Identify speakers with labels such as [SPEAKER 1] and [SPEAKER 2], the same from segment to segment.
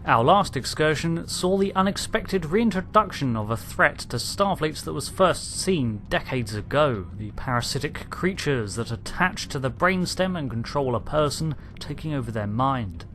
[SPEAKER 1] Our last excursion saw the unexpected reintroduction of a threat to Starfleet that was first seen decades ago, the parasitic creatures that attach to the brainstem and control a person, taking over their mind.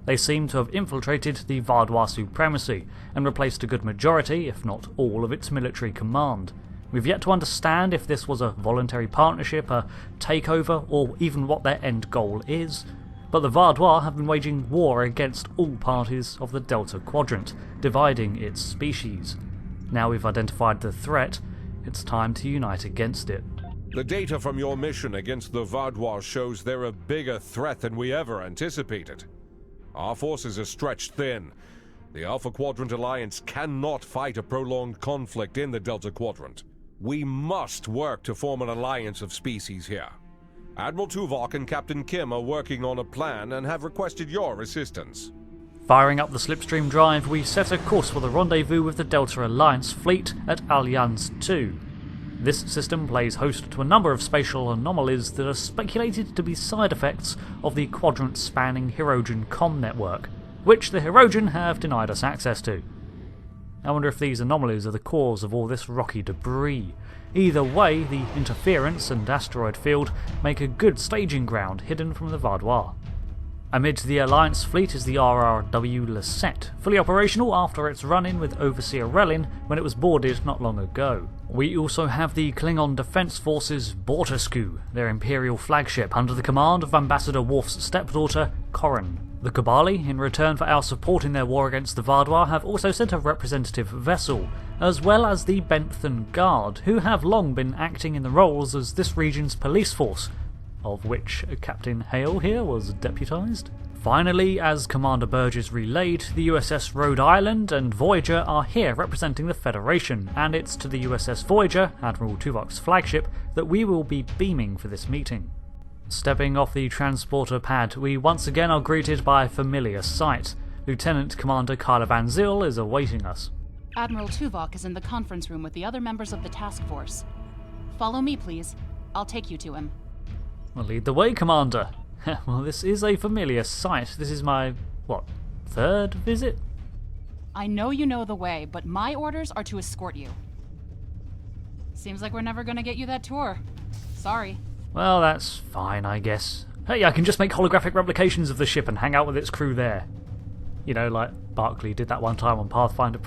[SPEAKER 1] They seem to have infiltrated the Vaadwaur supremacy and replaced a good majority, if not all, of its military command. We've yet to understand if this was a voluntary partnership, a takeover, or even what their end goal is. But the Vaadwaur have been waging war against all parties of the Delta Quadrant, dividing its species. Now we've identified the threat, it's time to unite against it.
[SPEAKER 2] The data from your mission against the Vaadwaur shows they're a bigger threat than we ever anticipated. Our forces are stretched thin. The Alpha Quadrant Alliance cannot fight a prolonged conflict in the Delta Quadrant. We must work to form an alliance of species here. Admiral Tuvok and Captain Kim are working on a plan and have requested your assistance.
[SPEAKER 1] Firing up the slipstream drive, we set a course for the rendezvous with the Delta Alliance fleet at Alliance 2. This system plays host to a number of spatial anomalies that are speculated to be side effects of the quadrant-spanning Hirogen comm network, which the Hirogen have denied us access to. I wonder if these anomalies are the cause of all this rocky debris. Either way, the interference and asteroid field make a good staging ground hidden from the Vaadwaur. Amid the Alliance fleet is the RRW Lisette, fully operational after its run-in with Overseer Relin when it was boarded not long ago. We also have the Klingon Defense Forces Bortasku, their Imperial flagship under the command of Ambassador Worf's stepdaughter, Corrin. The Kobali, in return for our support in their war against the Vaadwaur, have also sent a representative vessel, as well as the Benthan Guard, who have long been acting in the roles as this region's police force, of which Captain Hale here was deputised. Finally, as Commander Burgess relayed, the USS Rhode Island and Voyager are here representing the Federation, and it's to the USS Voyager, Admiral Tuvok's flagship, that we will be beaming for this meeting. Stepping off the transporter pad, we once again are greeted by a familiar sight. Lieutenant Commander Kyla Van Zyl is awaiting us.
[SPEAKER 3] Admiral Tuvok is in the conference room with the other members of the task force. Follow me, please. I'll take you to him.
[SPEAKER 1] Well, lead the way, Commander. Well, this is a familiar sight. This is my, third visit?
[SPEAKER 3] I know you know the way, but my orders are to escort you. Seems like we're never gonna get you that tour. Sorry.
[SPEAKER 1] Well, that's fine, I guess. Hey, I can just make holographic replications of the ship and hang out with its crew there. You know, like Barclay did that one time on Pathfinder.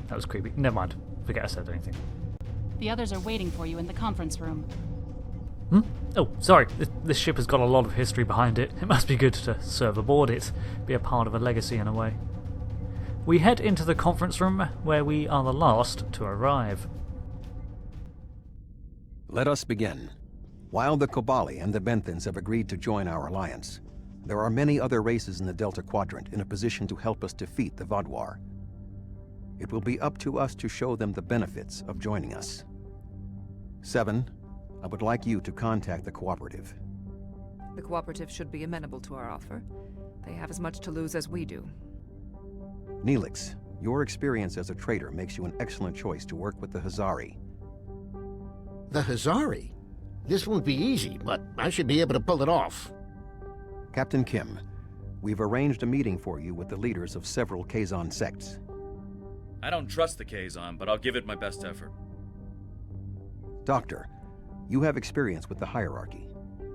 [SPEAKER 1] That was creepy. Never mind. Forget I said anything.
[SPEAKER 3] The others are waiting for you in the conference room.
[SPEAKER 1] Oh, sorry. This ship has got a lot of history behind it. It must be good to serve aboard it. Be a part of a legacy in a way. We head into the conference room, where we are the last to arrive.
[SPEAKER 4] Let us begin. While the Kobali and the Benthans have agreed to join our alliance, there are many other races in the Delta Quadrant in a position to help us defeat the Vaadwaur. It will be up to us to show them the benefits of joining us. 7, I would like you to contact the Cooperative.
[SPEAKER 5] The Cooperative should be amenable to our offer. They have as much to lose as we do.
[SPEAKER 4] Neelix, your experience as a trader makes you an excellent choice to work with the Hazari.
[SPEAKER 6] The Hazari? This won't be easy, but I should be able to pull it off.
[SPEAKER 4] Captain Kim, we've arranged a meeting for you with the leaders of several Kazon sects.
[SPEAKER 7] I don't trust the Kazon, but I'll give it my best effort.
[SPEAKER 4] Doctor, you have experience with the hierarchy.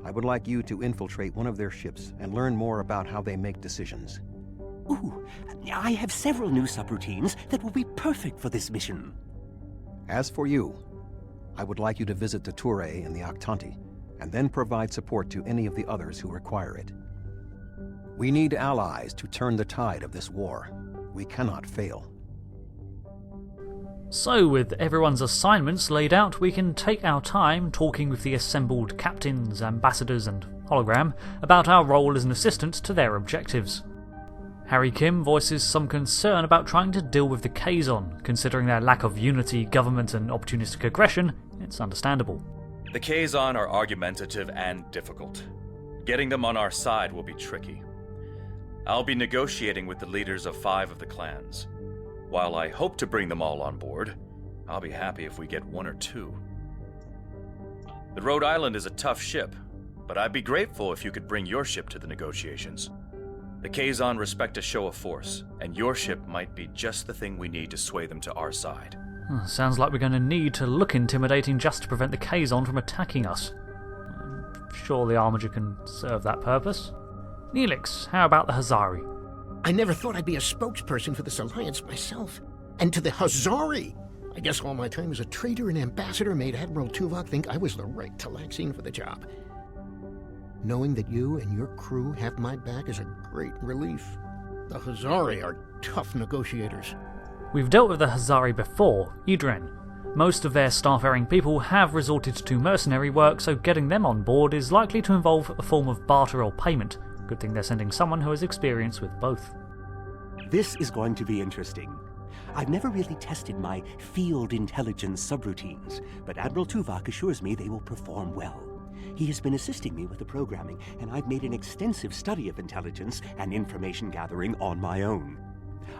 [SPEAKER 4] I would like you to infiltrate one of their ships and learn more about how they make decisions.
[SPEAKER 8] Ooh, I have several new subroutines that will be perfect for this mission.
[SPEAKER 4] As for you, I would like you to visit the Turei and the Octanti, and then provide support to any of the others who require it. We need allies to turn the tide of this war. We cannot fail.
[SPEAKER 1] So, with everyone's assignments laid out, we can take our time talking with the assembled captains, ambassadors and hologram about our role as an assistant to their objectives. Harry Kim voices some concern about trying to deal with the Kazon. Considering their lack of unity, government and opportunistic aggression, it's understandable.
[SPEAKER 7] The Kazon are argumentative and difficult. Getting them on our side will be tricky. I'll be negotiating with the leaders of 5 of the clans. While I hope to bring them all on board, I'll be happy if we get 1 or 2. The Rhode Island is a tough ship, but I'd be grateful if you could bring your ship to the negotiations. The Kazon respect a show of force, and your ship might be just the thing we need to sway them to our side.
[SPEAKER 1] Sounds like we're going to need to look intimidating just to prevent the Kazon from attacking us. I'm sure the Armiger can serve that purpose. Neelix, how about the Hazari?
[SPEAKER 6] I never thought I'd be a spokesperson for this alliance myself. And to the Hazari! I guess all my time as a trader and ambassador made Admiral Tuvok think I was the right Talaxian for the job. Knowing that you and your crew have my back is a great relief. The Hazari are tough negotiators.
[SPEAKER 1] We've dealt with the Hazari before, Idren. Most of their starfaring people have resorted to mercenary work, so getting them on board is likely to involve a form of barter or payment. Good thing they're sending someone who has experience with both.
[SPEAKER 8] This is going to be interesting. I've never really tested my field intelligence subroutines, but Admiral Tuvok assures me they will perform well. He has been assisting me with the programming, and I've made an extensive study of intelligence and information gathering on my own.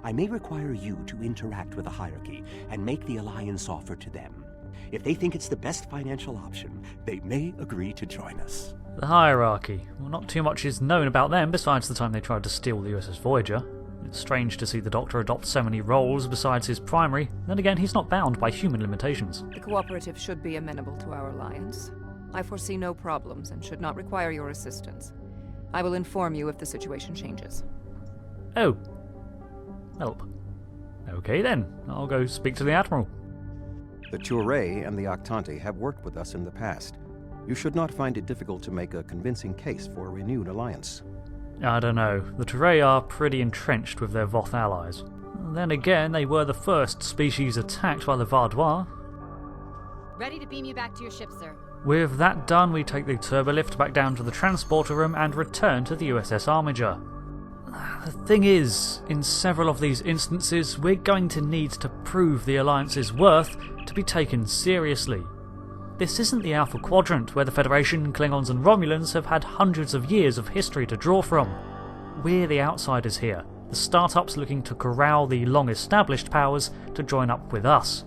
[SPEAKER 8] I may require you to interact with the hierarchy and make the alliance offer to them. If they think it's the best financial option, they may agree to join us.
[SPEAKER 1] The hierarchy. Well, not too much is known about them besides the time they tried to steal the USS Voyager. It's strange to see the Doctor adopt so many roles besides his primary. Then again, he's not bound by human limitations.
[SPEAKER 5] The cooperative should be amenable to our alliance. I foresee no problems and should not require your assistance. I will inform you if the situation changes.
[SPEAKER 1] Oh. Help. Okay then, I'll go speak to the Admiral.
[SPEAKER 4] The Turei and the Octante have worked with us in the past. You should not find it difficult to make a convincing case for a renewed alliance.
[SPEAKER 1] I don't know. The Turei are pretty entrenched with their Voth allies. Then again, they were the first species attacked by the Vaadwaur.
[SPEAKER 9] Ready to beam you back to your ship, sir.
[SPEAKER 1] With that done, we take the turbolift back down to the transporter room and return to the USS Armiger. The thing is, in several of these instances, we're going to need to prove the Alliance's worth to be taken seriously. This isn't the Alpha Quadrant, where the Federation, Klingons and Romulans have had hundreds of years of history to draw from. We're the outsiders here, the startups looking to corral the long-established powers to join up with us.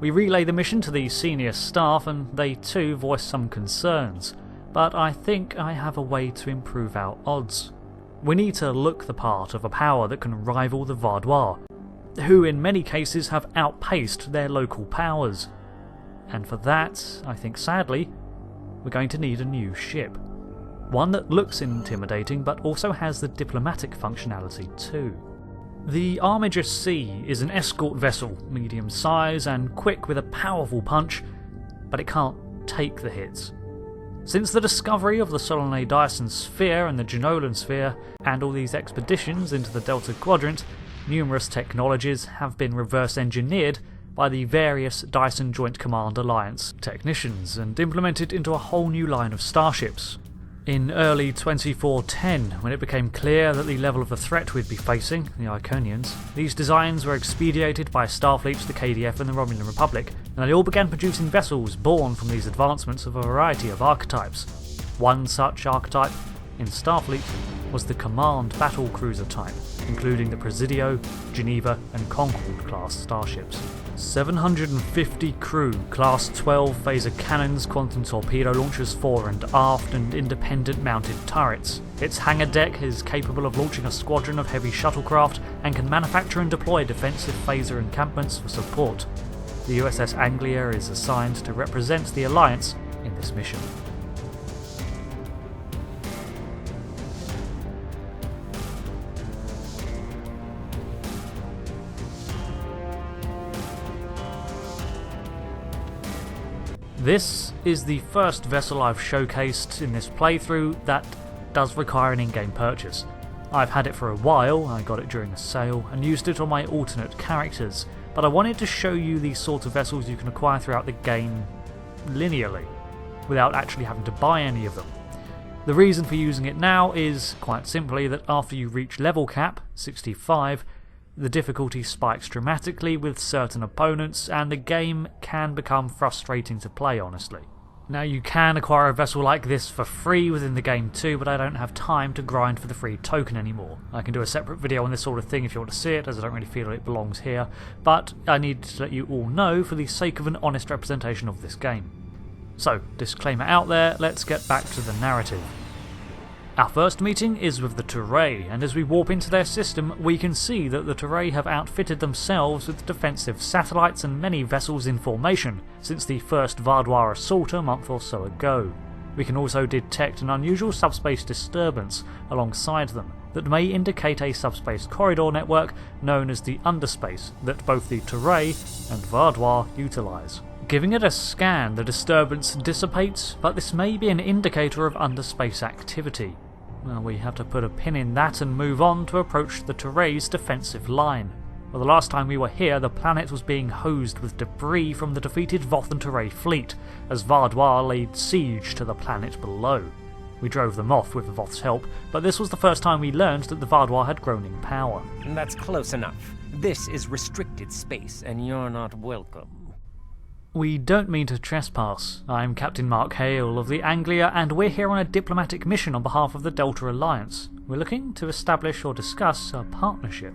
[SPEAKER 1] We relay the mission to the senior staff and they too voice some concerns, but I think I have a way to improve our odds. We need to look the part of a power that can rival the Vaadwaur, who in many cases have outpaced their local powers. And for that, I think sadly, we're going to need a new ship. One that looks intimidating but also has the diplomatic functionality too. The Armiger C is an escort vessel, medium size and quick with a powerful punch, but it can't take the hits. Since the discovery of the Solanae Dyson Sphere and the Genolan Sphere, and all these expeditions into the Delta Quadrant, numerous technologies have been reverse engineered by the various Dyson Joint Command Alliance technicians and implemented into a whole new line of starships. In early 2410, when it became clear that the level of the threat we'd be facing, the Iconians, these designs were expedited by Starfleet, the KDF and the Romulan Republic, and they all began producing vessels born from these advancements of a variety of archetypes. One such archetype, in Starfleet, was the Command Battlecruiser type, including the Presidio, Geneva and Concord class starships. 750 crew, class 12 phaser cannons, quantum torpedo launchers fore and aft, and independent mounted turrets. Its hangar deck is capable of launching a squadron of heavy shuttlecraft and can manufacture and deploy defensive phaser encampments for support. The USS Anglia is assigned to represent the Alliance in this mission. This is the first vessel I've showcased in this playthrough that does require an in-game purchase. I've had it for a while, I got it during a sale, and used it on my alternate characters, but I wanted to show you the sort of vessels you can acquire throughout the game linearly, without actually having to buy any of them. The reason for using it now is, quite simply, that after you reach level cap, 65, the difficulty spikes dramatically with certain opponents, and the game can become frustrating to play, honestly. Now, you can acquire a vessel like this for free within the game too, but I don't have time to grind for the free token anymore. I can do a separate video on this sort of thing if you want to see it, as I don't really feel it belongs here, but I need to let you all know for the sake of an honest representation of this game. So, disclaimer out there, let's get back to the narrative. Our first meeting is with the Turei, and as we warp into their system, we can see that the Turei have outfitted themselves with defensive satellites and many vessels in formation since the first Vaadwaur assault a month or so ago. We can also detect an unusual subspace disturbance alongside them that may indicate a subspace corridor network known as the Underspace that both the Turei and Vaadwaur utilise. Giving it a scan, the disturbance dissipates, but this may be an indicator of underspace activity. Well, we have to put a pin in that and move on to approach the Turei's defensive line. Well, the last time we were here, the planet was being hosed with debris from the defeated Voth and Turei fleet, as Vaadwaur laid siege to the planet below. We drove them off with Voth's help, but this was the first time we learned that the Vaadwaur had grown in power.
[SPEAKER 10] That's close enough. This is restricted space, and you're not welcome.
[SPEAKER 1] We don't mean to trespass. I'm Captain Mark Hale of the Anglia, and we're here on a diplomatic mission on behalf of the Delta Alliance. We're looking to establish or discuss a partnership.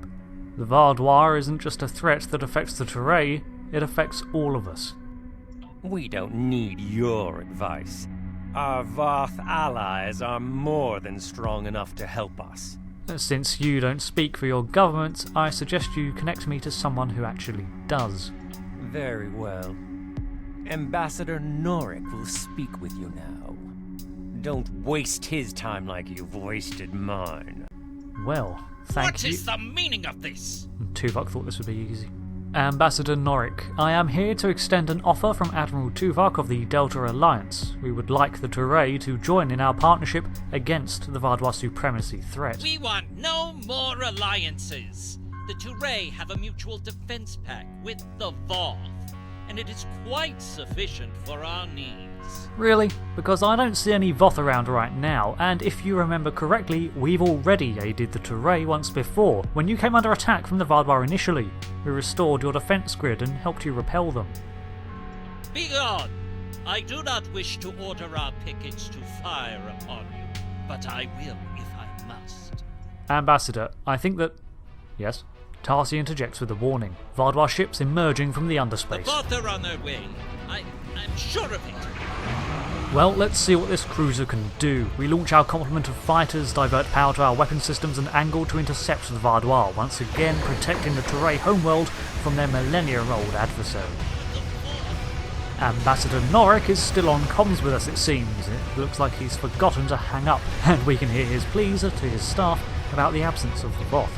[SPEAKER 1] The Vaadwaur isn't just a threat that affects the Turei, it affects all of us.
[SPEAKER 10] We don't need your advice. Our Voth allies are more than strong enough to help us.
[SPEAKER 1] Since you don't speak for your government, I suggest you connect me to someone who actually does.
[SPEAKER 10] Very well. Ambassador Norik will speak with you now. Don't waste his time like you've wasted mine.
[SPEAKER 1] Well, thank you.
[SPEAKER 11] What is the meaning of this?
[SPEAKER 1] Tuvok thought this would be easy. Ambassador Norik, I am here to extend an offer from Admiral Tuvok of the Delta Alliance. We would like the Turei to join in our partnership against the Vaadwaur supremacy threat.
[SPEAKER 11] We want no more alliances. The Turei have a mutual defense pact with the Voth, and it is quite sufficient for our needs.
[SPEAKER 1] Really? Because I don't see any Voth around right now, and if you remember correctly, we've already aided the Turei once before, when you came under attack from the Vaadwaur initially. We restored your defense grid and helped you repel them.
[SPEAKER 11] Begone! I do not wish to order our pickets to fire upon you, but I will if I must.
[SPEAKER 1] Ambassador, I think that... Yes? Tarsi interjects with a warning. Vaadwaur ships emerging from the underspace.
[SPEAKER 11] The Voth are on their way. I'm sure of it.
[SPEAKER 1] Well, let's see what this cruiser can do. We launch our complement of fighters, divert power to our weapon systems and angle to intercept the Vaadwaur, once again protecting the Turei homeworld from their millennia-old adversary. Ambassador Norik is still on comms with us, it seems. It looks like he's forgotten to hang up, and we can hear his pleas to his staff about the absence of the Voth.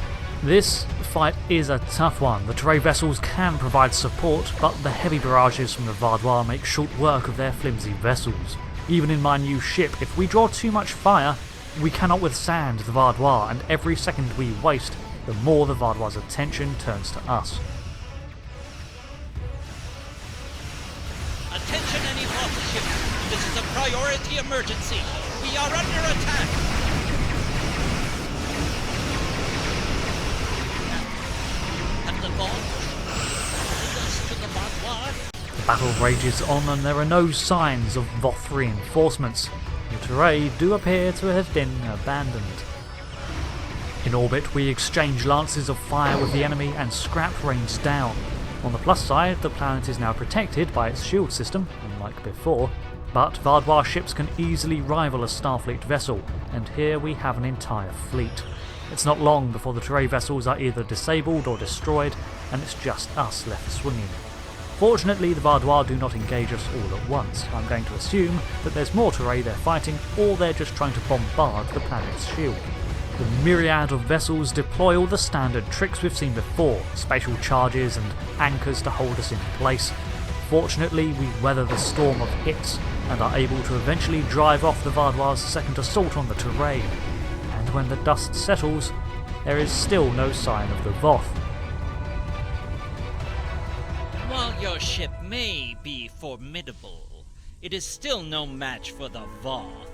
[SPEAKER 1] This fight is a tough one. The Turei vessels can provide support, but the heavy barrages from the Vaadwaur make short work of their flimsy vessels. Even in my new ship, if we draw too much fire, we cannot withstand the Vaadwaur, and every second we waste, the more the Vaadwaur's attention turns to us.
[SPEAKER 11] Attention any Voth ships! This is a priority emergency! We are under attack!
[SPEAKER 1] The battle rages on and there are no signs of Voth reinforcements. The Turei do appear to have been abandoned. In orbit we exchange lances of fire with the enemy and scrap rains down. On the plus side, the planet is now protected by its shield system, unlike before, but Vaadwaur ships can easily rival a Starfleet vessel, and here we have an entire fleet. It's not long before the Turei vessels are either disabled or destroyed, and it's just us left swinging. Fortunately, the Vaadwaur do not engage us all at once. I'm going to assume that there's more Turei they're fighting, or they're just trying to bombard the planet's shield. The myriad of vessels deploy all the standard tricks we've seen before, spatial charges and anchors to hold us in place. Fortunately, we weather the storm of hits, and are able to eventually drive off the Vaadwaur's second assault on the Turei. And when the dust settles, there is still no sign of the Voth.
[SPEAKER 11] While your ship may be formidable, it is still no match for the Voth.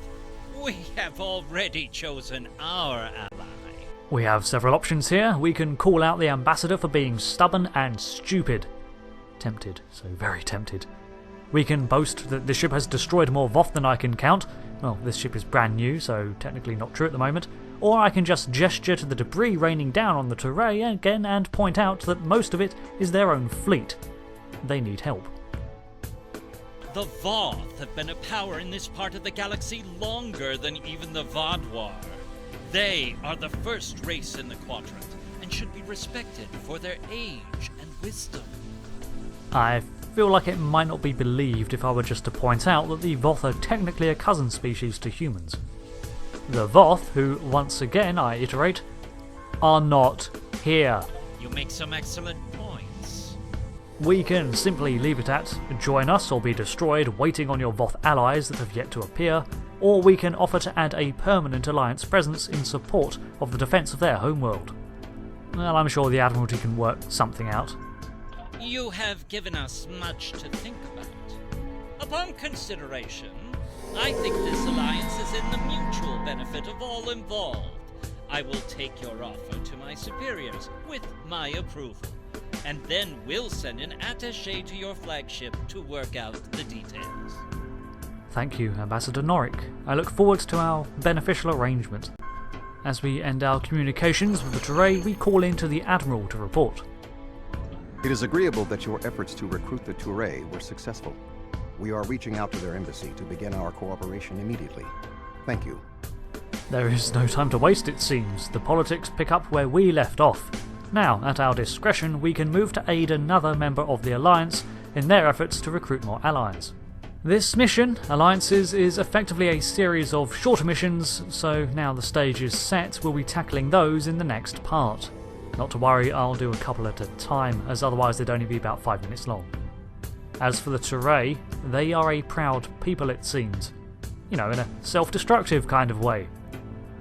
[SPEAKER 11] We have already chosen our ally.
[SPEAKER 1] We have several options here. We can call out the Ambassador for being stubborn and stupid. Tempted, so very tempted. We can boast that the ship has destroyed more Voth than I can count. Well, this ship is brand new, so technically not true at the moment. Or I can just gesture to the debris raining down on the Turei again and point out that most of it is their own fleet. They need help.
[SPEAKER 11] The Voth have been a power in this part of the galaxy longer than even the Vaadwaur. They are the first race in the quadrant, and should be respected for their age and wisdom.
[SPEAKER 1] I feel like it might not be believed if I were just to point out that the Voth are technically a cousin species to humans. The Voth, who, once again I iterate, are not here.
[SPEAKER 11] You make some excellent points.
[SPEAKER 1] We can simply leave it at join us or be destroyed, waiting on your Voth allies that have yet to appear, or we can offer to add a permanent alliance presence in support of the defence of their homeworld. Well, I'm sure the Admiralty can work something out.
[SPEAKER 11] You have given us much to think about. Upon consideration, I think this alliance is in the mutual benefit of all involved. I will take your offer to my superiors with my approval, and then we'll send an attaché to your flagship to work out the details.
[SPEAKER 1] Thank you, Ambassador Norrick. I look forward to our beneficial arrangement. As we end our communications with the Turei, we call in to the Admiral to report.
[SPEAKER 4] It is agreeable that your efforts to recruit the Turei were successful. We are reaching out to their embassy to begin our cooperation immediately. Thank you.
[SPEAKER 1] There is no time to waste, it seems. The politics pick up where we left off. Now, at our discretion, we can move to aid another member of the Alliance in their efforts to recruit more allies. This mission, Alliances, is effectively a series of shorter missions, so now the stage is set, we'll be tackling those in the next part. Not to worry, I'll do a couple at a time, as otherwise they'd only be about 5 minutes long. As for the Turei, they are a proud people, it seems. You know, in a self-destructive kind of way.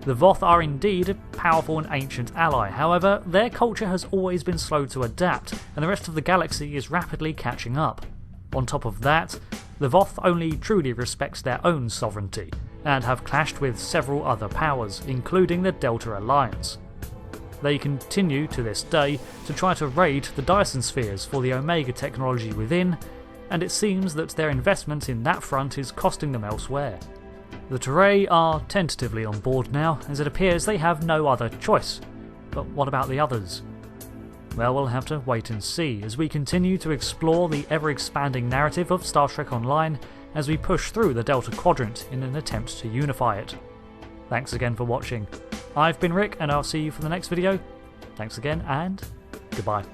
[SPEAKER 1] The Voth are indeed a powerful and ancient ally, however, their culture has always been slow to adapt, and the rest of the galaxy is rapidly catching up. On top of that, the Voth only truly respect their own sovereignty, and have clashed with several other powers, including the Delta Alliance. They continue to this day to try to raid the Dyson spheres for the Omega technology within, and it seems that their investment in that front is costing them elsewhere. The Turei are tentatively on board now, as it appears they have no other choice. But what about the others? Well, we'll have to wait and see as we continue to explore the ever-expanding narrative of Star Trek Online as we push through the Delta Quadrant in an attempt to unify it. Thanks again for watching. I've been Rick, and I'll see you for the next video. Thanks again, and goodbye.